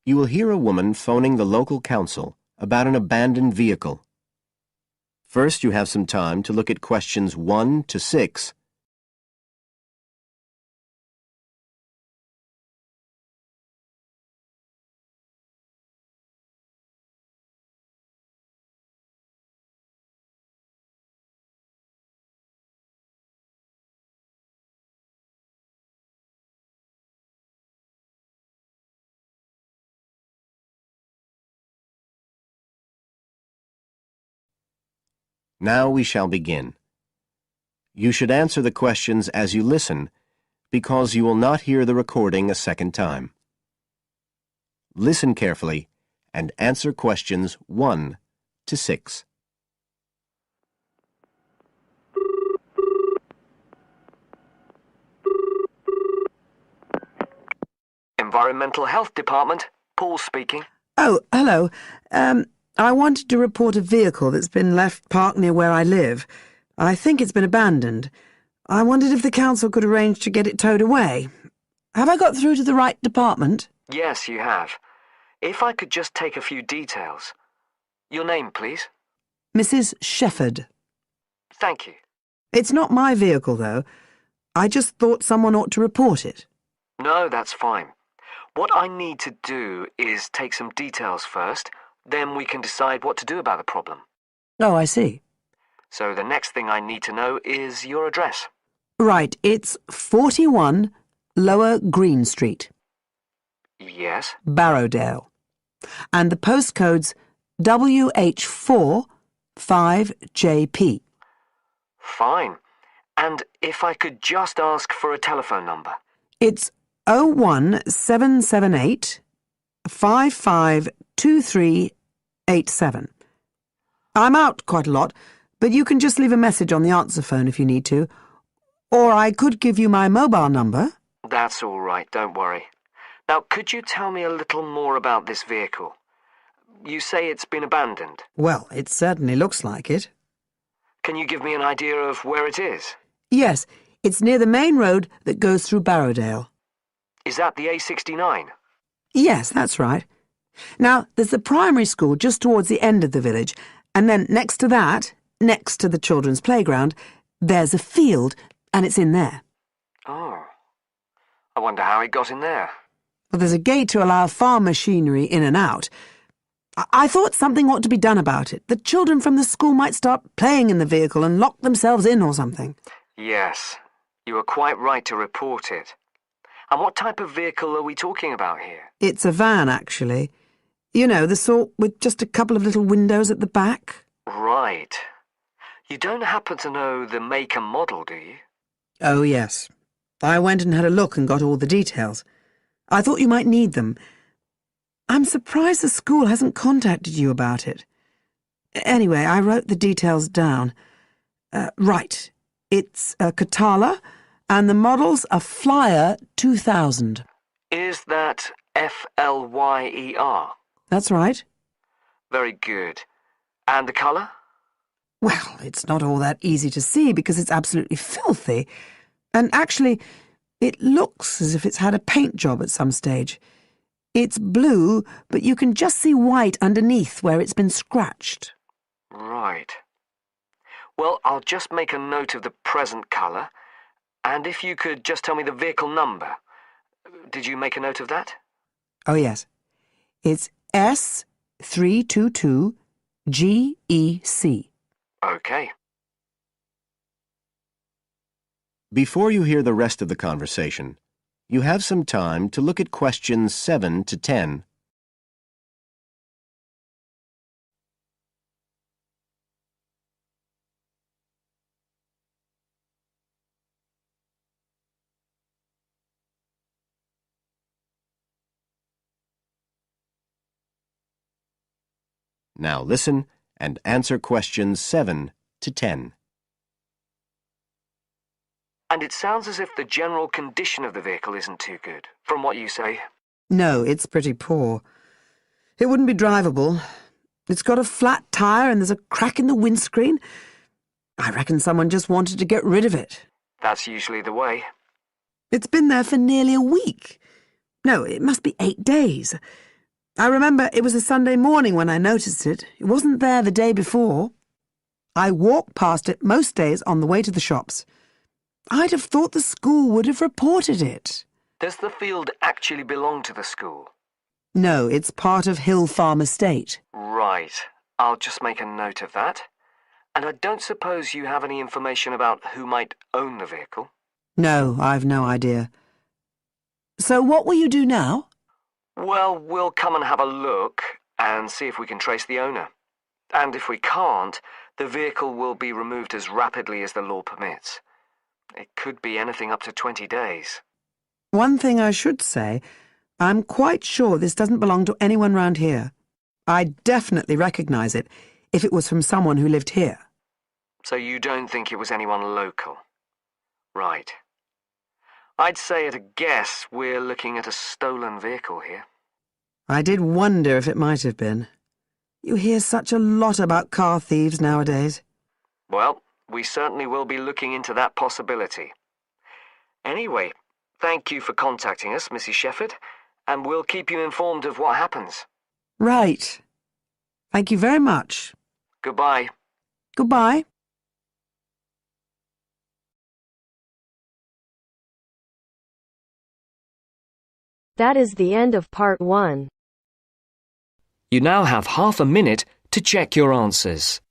You will hear a woman phoning the local council about an abandoned vehicle. First, you have some time to look at questions 1 to 6. Now we shall begin. You should answer the questions as you listen, because you will not hear the recording a second time. Listen carefully and answer questions 1 to 6. Environmental Health Department, Paul speaking. Oh, hello. I wanted to report a vehicle that's been left parked near where I live. I think it's been abandoned. I wondered if the council could arrange to get it towed away. Have I got through to the right department? Yes, you have. If I could just take a few details. Your name, please? Mrs. Shefford. Thank you. It's not my vehicle, though. I just thought someone ought to report it. No, that's fine. What I need to do is take some details first, then we can decide what to do about the problem. Oh, I see. So the next thing I need to know is your address. Right, it's 41 Lower Green Street, Yes? Barrowdale. And the postcode's WH4 5JP. Fine. And if I could just ask for a telephone number. It's 01778 552387. I'm out quite a lot, but you can just leave a message on the answer phone if you need to. Or I could give you my mobile number. That's all right, don't worry. Now, could you tell me a little more about this vehicle? You say it's been abandoned. Well, it certainly looks like it. Can you give me an idea of where it is? Yes, it's near the main road that goes through Barrowdale. Is that the A69? Yes, that's right. Now, there's the primary school just towards the end of the village, and then next to that, next to the children's playground, there's a field, and it's in there. Oh. I wonder how it got in there. Well, there's a gate to allow farm machinery in and out. I thought something ought to be done about it. The children from the school might start playing in the vehicle and lock themselves in or something. Yes, you were quite right to report it. And what type of vehicle are we talking about here? It's a van, actually. You know, the sort with just a couple of little windows at the back. Right. You don't happen to know the make and model, do you? Oh, yes. I went and had a look and got all the details. I thought you might need them. I'm surprised the school hasn't contacted you about it. Anyway, I wrote the details down. Right. It's a Catala, and the model's a Flyer 2000. Is that Flyer? That's right. Very good. And the colour? Well, it's not all that easy to see because it's absolutely filthy. And actually, it looks as if it's had a paint job at some stage. It's blue, but you can just see white underneath where it's been scratched. Right. Well, I'll just make a note of the present colour. And if you could just tell me the vehicle number. Did you make a note of that? Oh, yes. It's S322GEC. Okay. Before you hear the rest of the conversation, you have some time to look at questions 7 to 10. Now listen and answer questions 7 to 10. And it sounds as if the general condition of the vehicle isn't too good, from what you say. No, it's pretty poor. It wouldn't be drivable. It's got a flat tyre and there's a crack in the windscreen. I reckon someone just wanted to get rid of it. That's usually the way. It's been there for nearly a week. No, it must be 8 days. I remember it was a Sunday morning when I noticed it. It wasn't there the day before. I walk past it most days on the way to the shops. I'd have thought the school would have reported it. Does the field actually belong to the school? No, it's part of Hill Farm Estate. Right. I'll just make a note of that. And I don't suppose you have any information about who might own the vehicle? No, I've no idea. So what will you do now? Well, we'll come and have a look and see if we can trace the owner. And if we can't, the vehicle will be removed as rapidly as the law permits. It could be anything up to 20 days. One thing I should say, I'm quite sure this doesn't belong to anyone round here. I'd definitely recognise it if it was from someone who lived here. So you don't think it was anyone local? Right. I'd say at a guess we're looking at a stolen vehicle here. I did wonder if it might have been. You hear such a lot about car thieves nowadays. Well, we certainly will be looking into that possibility. Anyway, thank you for contacting us, Mrs. Shepherd, and we'll keep you informed of what happens. Right. Thank you very much. Goodbye. Goodbye. That is the end of part 1. You now have half a minute to check your answers.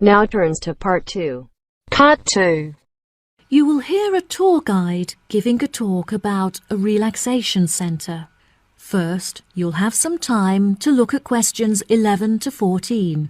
Now turns to part 2. Part 2. You will hear a tour guide giving a talk about a relaxation centre. First, you'll have some time to look at questions 11 to 14.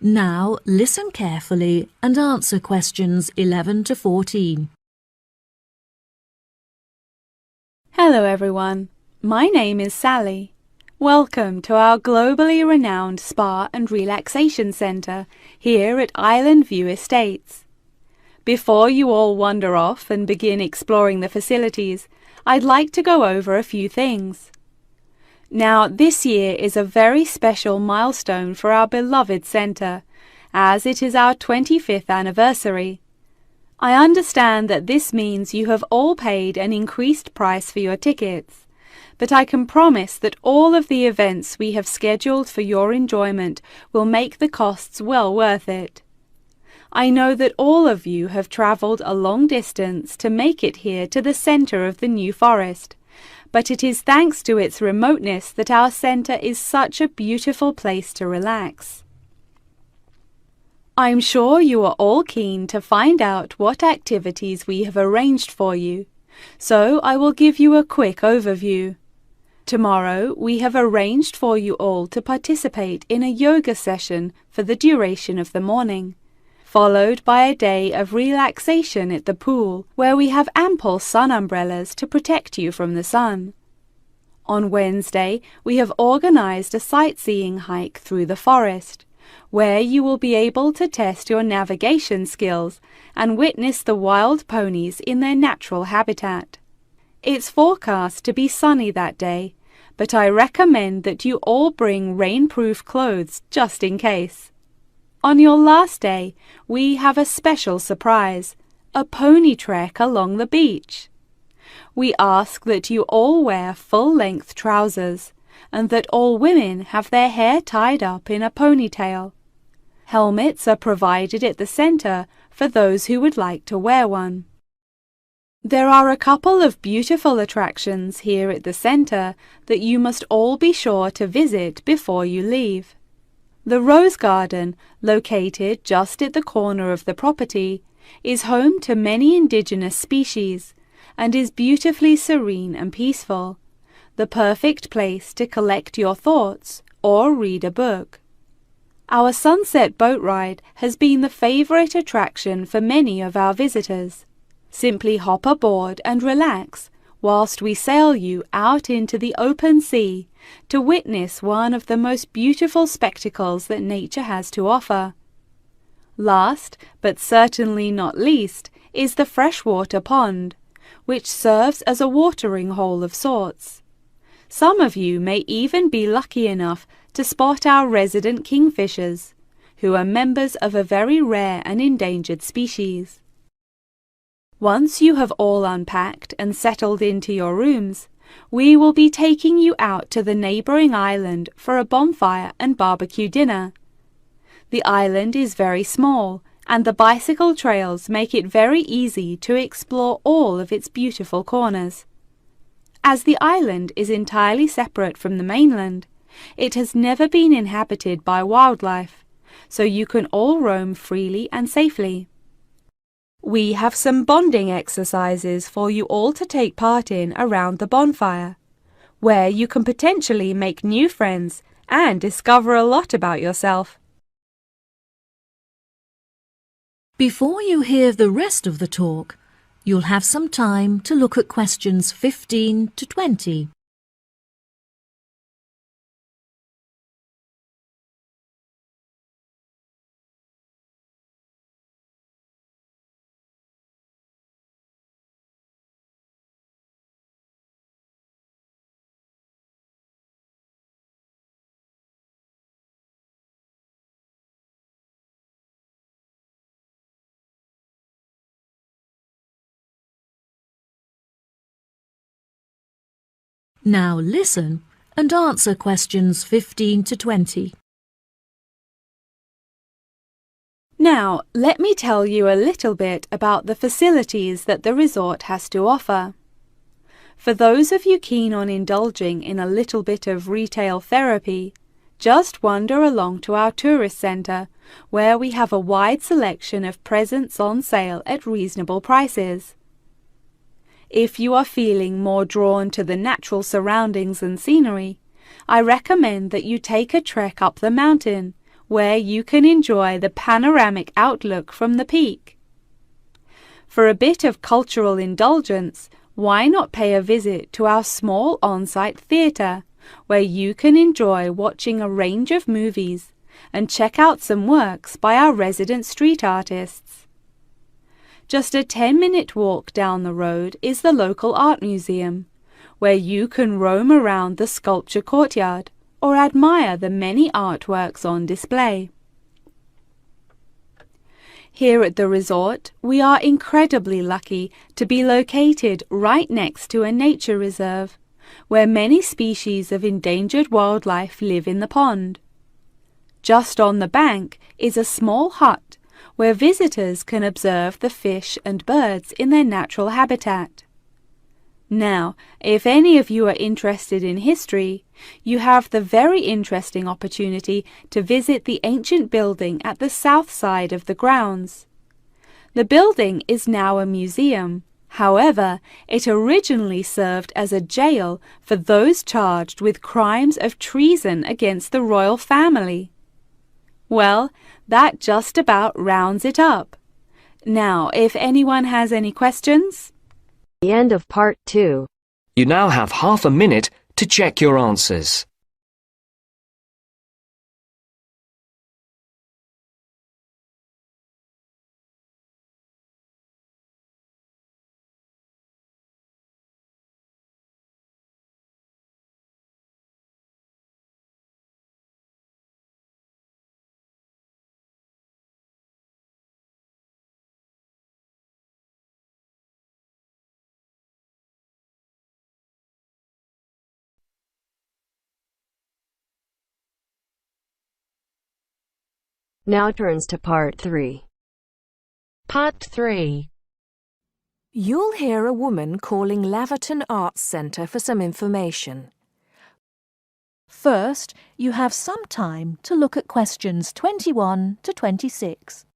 Now listen carefully and answer questions 11 to 14. Hello everyone, my name is Sally. Welcome to our globally renowned spa and relaxation centre here at Island View Estates. Before you all wander off and begin exploring the facilities, I'd like to go over a few things. Now, this year is a very special milestone for our beloved centre, as it is our 25th anniversary. I understand that this means you have all paid an increased price for your tickets, but I can promise that all of the events we have scheduled for your enjoyment will make the costs well worth it. I know that all of you have travelled a long distance to make it here to the centre of the New Forest, but it is thanks to its remoteness that our centre is such a beautiful place to relax. I'm sure you are all keen to find out what activities we have arranged for you, so I will give you a quick overview. Tomorrow we have arranged for you all to participate in a yoga session for the duration of the morning, followed by a day of relaxation at the pool, where we have ample sun umbrellas to protect you from the sun. On Wednesday, we have organised a sightseeing hike through the forest, where you will be able to test your navigation skills and witness the wild ponies in their natural habitat. It's forecast to be sunny that day, but I recommend that you all bring rainproof clothes just in case. On your last day, we have a special surprise, a pony trek along the beach. We ask that you all wear full-length trousers and that all women have their hair tied up in a ponytail. Helmets are provided at the centre for those who would like to wear one. There are a couple of beautiful attractions here at the centre that you must all be sure to visit before you leave. The Rose Garden, located just at the corner of the property, is home to many indigenous species and is beautifully serene and peaceful, the perfect place to collect your thoughts or read a book. Our sunset boat ride has been the favourite attraction for many of our visitors. Simply hop aboard and relax whilst we sail you out into the open sea to witness one of the most beautiful spectacles that nature has to offer. Last, but certainly not least, is the freshwater pond, which serves as a watering hole of sorts. Some of you may even be lucky enough to spot our resident kingfishers, who are members of a very rare and endangered species. Once you have all unpacked and settled into your rooms, we will be taking you out to the neighbouring island for a bonfire and barbecue dinner. The island is very small, and the bicycle trails make it very easy to explore all of its beautiful corners. As the island is entirely separate from the mainland, it has never been inhabited by wildlife, so you can all roam freely and safely. We have some bonding exercises for you all to take part in around the bonfire, where you can potentially make new friends and discover a lot about yourself. Before you hear the rest of the talk, you'll have some time to look at questions 15 to 20. Now listen and answer questions 15 to 20. Now, let me tell you a little bit about the facilities that the resort has to offer. For those of you keen on indulging in a little bit of retail therapy, just wander along to our tourist centre, where we have a wide selection of presents on sale at reasonable prices. If you are feeling more drawn to the natural surroundings and scenery, I recommend that you take a trek up the mountain, where you can enjoy the panoramic outlook from the peak. For a bit of cultural indulgence, why not pay a visit to our small on-site theatre, where you can enjoy watching a range of movies and check out some works by our resident street artists. Just a 10-minute walk down the road is the local art museum, where you can roam around the sculpture courtyard or admire the many artworks on display. Here at the resort, we are incredibly lucky to be located right next to a nature reserve, where many species of endangered wildlife live in the pond. Just on the bank is a small hut where visitors can observe the fish and birds in their natural habitat. Now, if any of you are interested in history, you have the very interesting opportunity to visit the ancient building at the south side of the grounds. The building is now a museum. However, it originally served as a jail for those charged with crimes of treason against the royal family. Well, that just about rounds it up. Now, if anyone has any questions? The end of part 2. You now have half a minute to check your answers. Now turns to part 3. Part 3. You'll hear a woman calling Laverton Arts Centre for some information. First, you have some time to look at questions 21 to 26.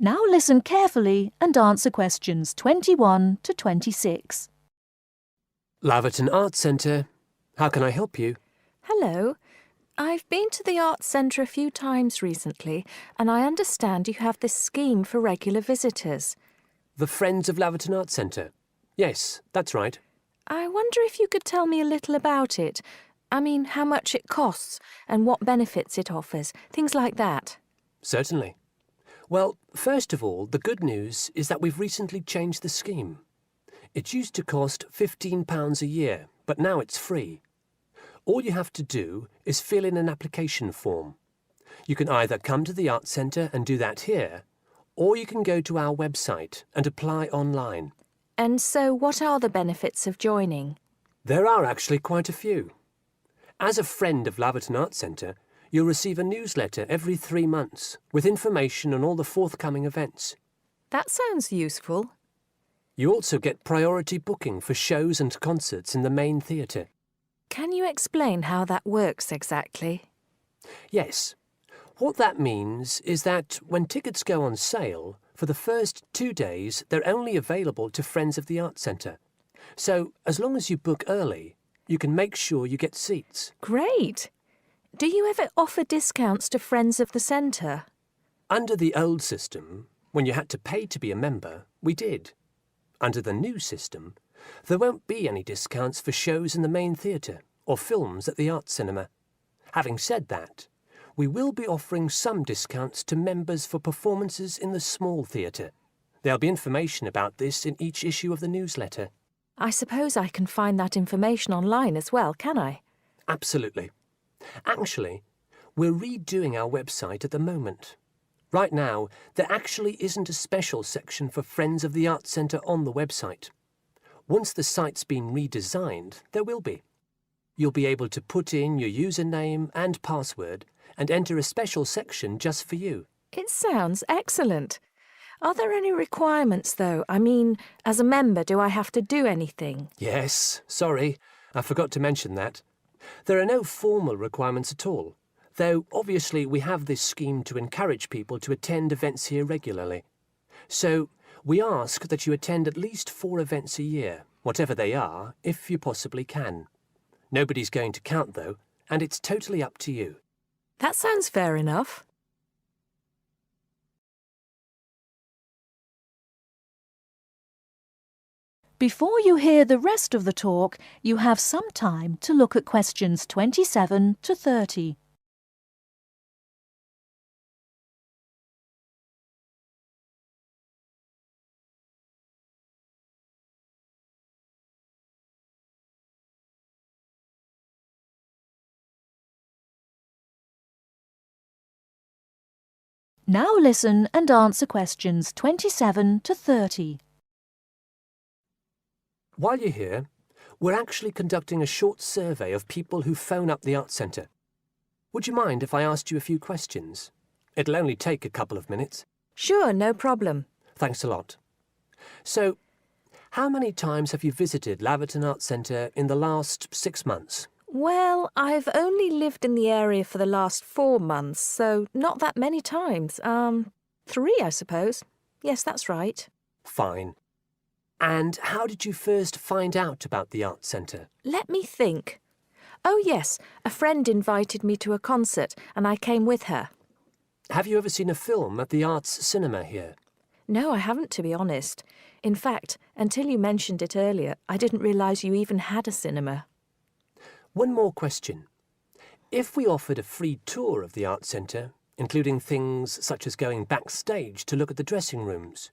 Now listen carefully and answer questions 21 to 26. Laverton Arts Centre. How can I help you? Hello. I've been to the Arts Centre a few times recently, and I understand you have this scheme for regular visitors. The Friends of Laverton Arts Centre. Yes, that's right. I wonder if you could tell me a little about it. I mean, how much it costs and what benefits it offers, things like that. Certainly. Well, first of all, the good news is that we've recently changed the scheme. It used to cost £15 a year, but now it's free. All you have to do is fill in an application form. You can either come to the Arts Centre and do that here, or you can go to our website and apply online. And so what are the benefits of joining? There are actually quite a few. As a friend of Laverton Arts Centre, you'll receive a newsletter every 3 months with information on all the forthcoming events. That sounds useful. You also get priority booking for shows and concerts in the main theatre. Can you explain how that works exactly? Yes. What that means is that when tickets go on sale, for the first 2 days they're only available to Friends of the Arts Centre. So as long as you book early, you can make sure you get seats. Great! Do you ever offer discounts to Friends of the Centre? Under the old system, when you had to pay to be a member, we did. Under the new system, there won't be any discounts for shows in the main theatre or films at the Arts Cinema. Having said that, we will be offering some discounts to members for performances in the small theatre. There'll be information about this in each issue of the newsletter. I suppose I can find that information online as well, can I? Absolutely. Actually, we're redoing our website at the moment. Right now, there actually isn't a special section for Friends of the Arts Centre on the website. Once the site's been redesigned, there will be. You'll be able to put in your username and password and enter a special section just for you. It sounds excellent. Are there any requirements, though? I mean, as a member, do I have to do anything? Yes, sorry, I forgot to mention that. There are no formal requirements at all, though obviously we have this scheme to encourage people to attend events here regularly. So we ask that you attend at least 4 events a year, whatever they are, if you possibly can. Nobody's going to count, though, and it's totally up to you. That sounds fair enough. Before you hear the rest of the talk, you have some time to look at questions 27 to 30. Now listen and answer questions 27 to 30. While you're here, we're actually conducting a short survey of people who phone up the Arts Centre. Would you mind if I asked you a few questions? It'll only take a couple of minutes. Sure, no problem. Thanks a lot. So, how many times have you visited Laverton Arts Centre in the last 6 months? Well, I've only lived in the area for the last 4 months, so not that many times. 3, I suppose. Yes, that's right. Fine. And how did you first find out about the Arts Centre? Let me think. Oh, yes, a friend invited me to a concert, and I came with her. Have you ever seen a film at the Arts Cinema here? No, I haven't, to be honest. In fact, until you mentioned it earlier, I didn't realise you even had a cinema. One more question. If we offered a free tour of the Arts Centre, including things such as going backstage to look at the dressing rooms,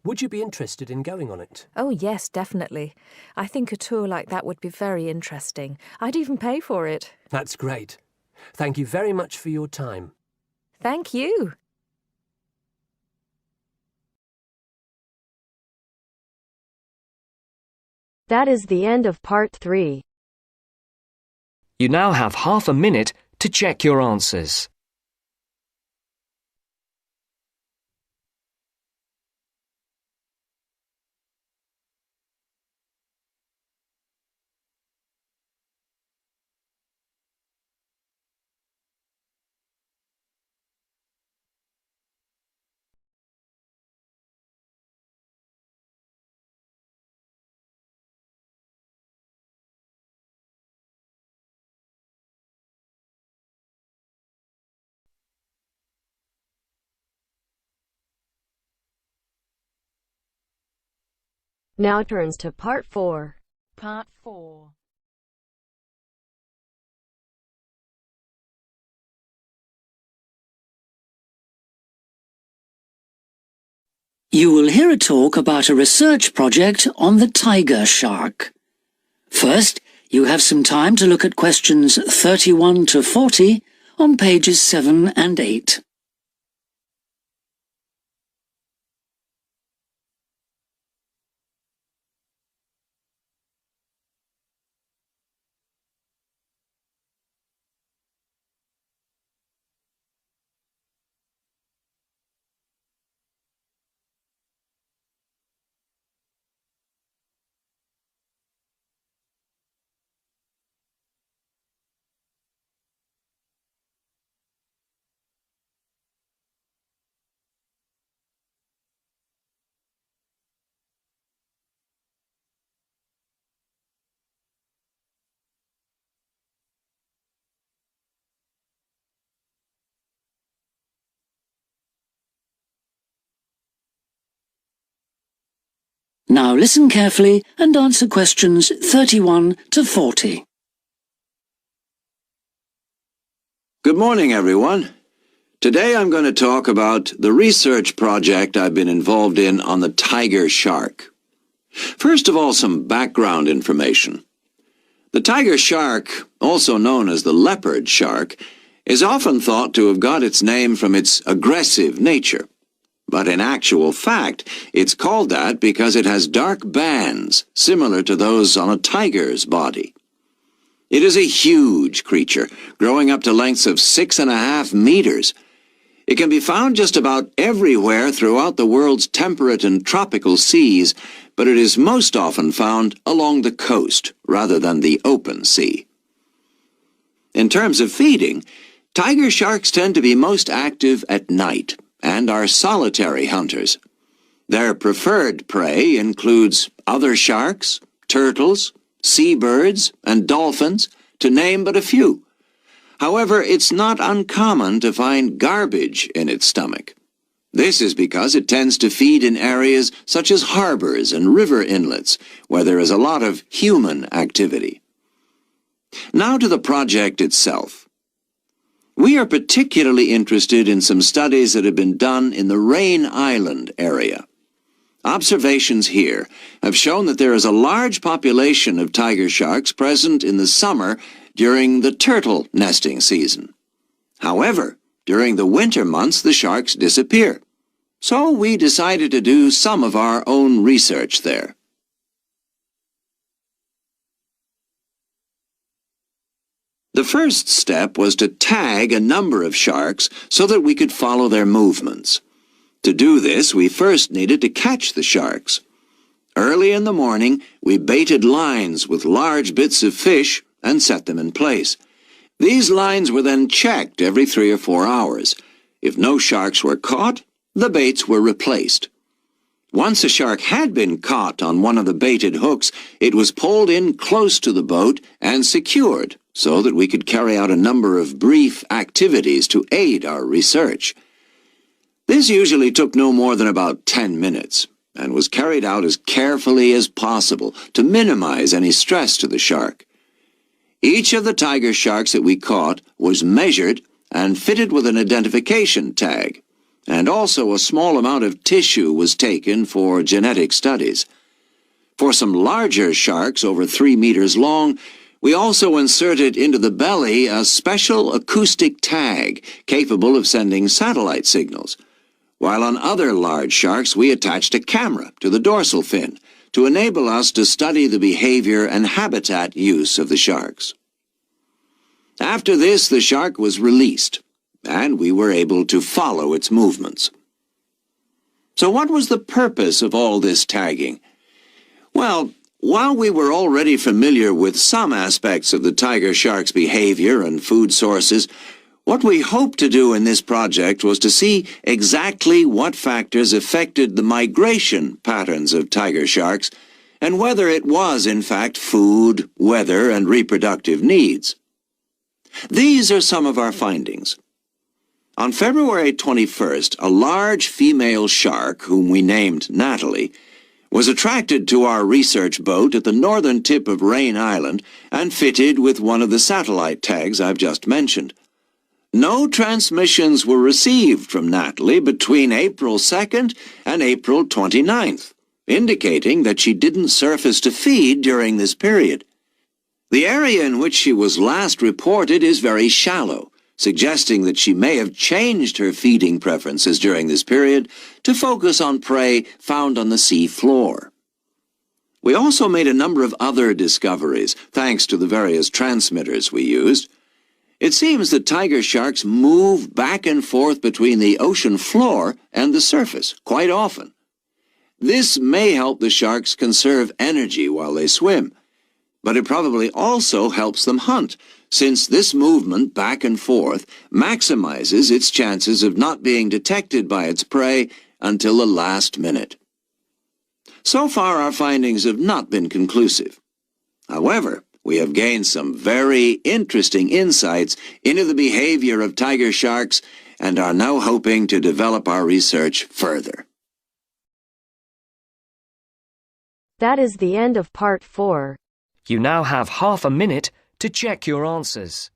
Would you be interested in going on it? Oh, yes, definitely. I think a tour like that would be very interesting. I'd even pay for it. That's great. Thank you very much for your time. Thank you. That is the end of part 3. You now have half a minute to check your answers. Now turns to part 4. Part 4. You will hear a talk about a research project on the tiger shark. First, you have some time to look at questions 31 to 40 on pages 7 and 8. Now listen carefully and answer questions 31 to 40. Good morning, everyone. Today I'm going to talk about the research project I've been involved in on the tiger shark. First of all, some background information. The tiger shark, also known as the leopard shark, is often thought to have got its name from its aggressive nature. But in actual fact, it's called that because it has dark bands, similar to those on a tiger's body. It is a huge creature, growing up to lengths of 6.5 meters. It can be found just about everywhere throughout the world's temperate and tropical seas, but it is most often found along the coast rather than the open sea. In terms of feeding, tiger sharks tend to be most active at night and are solitary hunters. Their preferred prey includes other sharks, turtles, seabirds, and dolphins, to name but a few. However, it's not uncommon to find garbage in its stomach. This is because it tends to feed in areas such as harbors and river inlets, where there is a lot of human activity. Now to the project itself. We are particularly interested in some studies that have been done in the Rain Island area. Observations here have shown that there is a large population of tiger sharks present in the summer during the turtle nesting season. However, during the winter months the sharks disappear. So we decided to do some of our own research there. The first step was to tag a number of sharks so that we could follow their movements. To do this, we first needed to catch the sharks. Early in the morning, we baited lines with large bits of fish and set them in place. These lines were then checked every 3 or 4 hours. If no sharks were caught, the baits were replaced. Once a shark had been caught on one of the baited hooks, it was pulled in close to the boat and secured so that we could carry out a number of brief activities to aid our research. This usually took no more than about 10 minutes and was carried out as carefully as possible to minimize any stress to the shark. Each of the tiger sharks that we caught was measured and fitted with an identification tag, and also a small amount of tissue was taken for genetic studies. For some larger sharks over 3 meters long, we also inserted into the belly a special acoustic tag capable of sending satellite signals, while on other large sharks we attached a camera to the dorsal fin to enable us to study the behavior and habitat use of the sharks. After this, the shark was released, and we were able to follow its movements. So what was the purpose of all this tagging? Well, while we were already familiar with some aspects of the tiger shark's behavior and food sources, what we hoped to do in this project was to see exactly what factors affected the migration patterns of tiger sharks and whether it was, in fact, food, weather, and reproductive needs. These are some of our findings. On February 21st, a large female shark, whom we named Natalie, was attracted to our research boat at the northern tip of Rain Island and fitted with one of the satellite tags I've just mentioned. No transmissions were received from Natalie between April 2nd and April 29th, indicating that she didn't surface to feed during this period. The area in which she was last reported is very shallow, suggesting that she may have changed her feeding preferences during this period to focus on prey found on the sea floor. We also made a number of other discoveries, thanks to the various transmitters we used. It seems that tiger sharks move back and forth between the ocean floor and the surface quite often. This may help the sharks conserve energy while they swim, but it probably also helps them hunt, since this movement back and forth maximizes its chances of not being detected by its prey until the last minute. So far, our findings have not been conclusive. However, we have gained some very interesting insights into the behavior of tiger sharks and are now hoping to develop our research further. That is the end of part 4. You now have half a minute to check your answers.